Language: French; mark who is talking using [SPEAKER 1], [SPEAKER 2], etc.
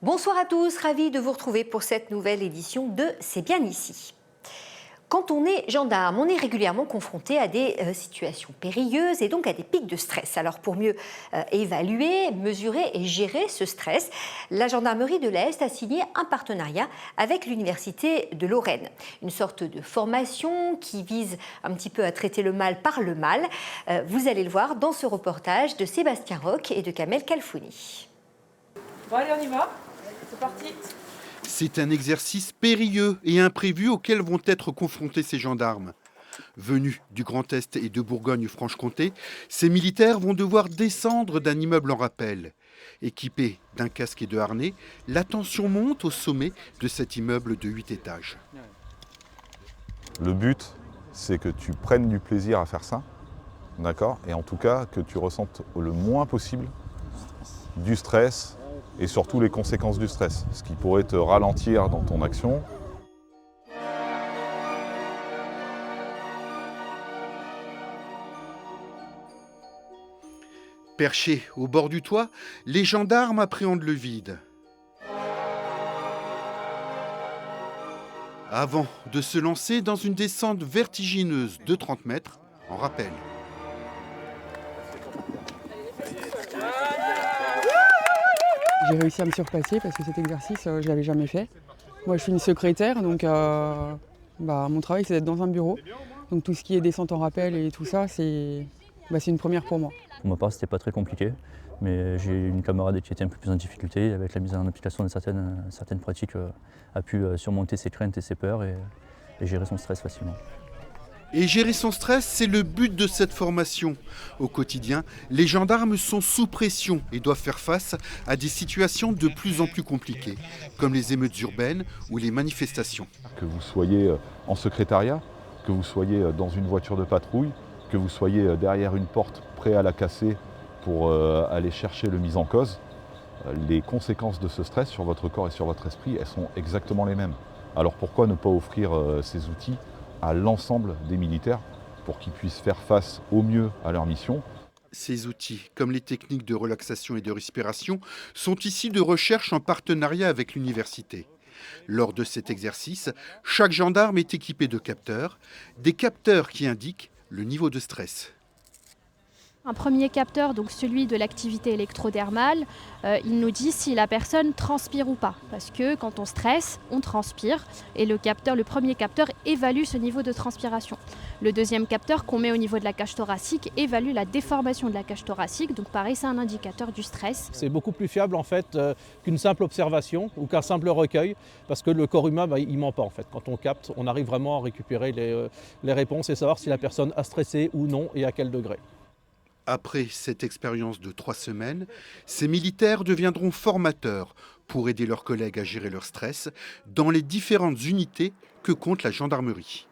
[SPEAKER 1] Bonsoir à tous, ravi de vous retrouver pour cette nouvelle édition de C'est bien ici. Quand on est gendarme, on est régulièrement confronté à des situations périlleuses et donc à des pics de stress. Alors pour mieux évaluer, mesurer et gérer ce stress, la gendarmerie de l'Est a signé un partenariat avec l'Université de Lorraine. Une sorte de formation qui vise un petit peu à traiter le mal par le mal. Vous allez le voir dans ce reportage de Sébastien Roch et de Kamel Kalfouni.
[SPEAKER 2] Bon allez, on y va. C'est parti.
[SPEAKER 3] C'est un exercice périlleux et imprévu auquel vont être confrontés ces gendarmes. Venus du Grand Est et de Bourgogne-Franche-Comté, ces militaires vont devoir descendre d'un immeuble en rappel. Équipés d'un casque et de harnais, la tension monte au sommet de cet immeuble de 8 étages.
[SPEAKER 4] Le but, c'est que tu prennes du plaisir à faire ça, d'accord ? Et en tout cas, que tu ressentes le moins possible du stress, et surtout les conséquences du stress, ce qui pourrait te ralentir dans ton action.
[SPEAKER 3] Perchés au bord du toit, les gendarmes appréhendent le vide. Avant de se lancer dans une descente vertigineuse de 30 mètres en rappel.
[SPEAKER 5] J'ai réussi à me surpasser parce que cet exercice, je ne l'avais jamais fait. Moi, je suis une secrétaire, donc mon travail, c'est d'être dans un bureau. Donc tout ce qui est descente en rappel et tout ça, c'est une première pour moi.
[SPEAKER 6] Pour ma part, c'était pas très compliqué, mais j'ai une camarade qui était un peu plus en difficulté. Avec la mise en application de certaines pratiques, a pu surmonter ses craintes et ses peurs et gérer son stress facilement.
[SPEAKER 3] Et gérer son stress, c'est le but de cette formation. Au quotidien, les gendarmes sont sous pression et doivent faire face à des situations de plus en plus compliquées, comme les émeutes urbaines ou les manifestations.
[SPEAKER 4] Que vous soyez en secrétariat, que vous soyez dans une voiture de patrouille, que vous soyez derrière une porte prêt à la casser pour aller chercher le mis en cause, les conséquences de ce stress sur votre corps et sur votre esprit, elles sont exactement les mêmes. Alors pourquoi ne pas offrir ces outils à l'ensemble des militaires pour qu'ils puissent faire face au mieux à leur mission.
[SPEAKER 3] Ces outils, comme les techniques de relaxation et de respiration, sont issus de recherches en partenariat avec l'université. Lors de cet exercice, chaque gendarme est équipé de capteurs, des capteurs qui indiquent le niveau de stress.
[SPEAKER 7] Un premier capteur, donc celui de l'activité électrodermale, il nous dit si la personne transpire ou pas. Parce que quand on stresse, on transpire et le premier capteur évalue ce niveau de transpiration. Le deuxième capteur qu'on met au niveau de la cage thoracique évalue la déformation de la cage thoracique. Donc pareil, c'est un indicateur du stress.
[SPEAKER 2] C'est beaucoup plus fiable en fait qu'une simple observation ou qu'un simple recueil parce que le corps humain, il ment pas en fait. Quand on capte, on arrive vraiment à récupérer les réponses et savoir si la personne a stressé ou non et à quel degré.
[SPEAKER 3] Après cette expérience de 3 semaines, ces militaires deviendront formateurs pour aider leurs collègues à gérer leur stress dans les différentes unités que compte la gendarmerie.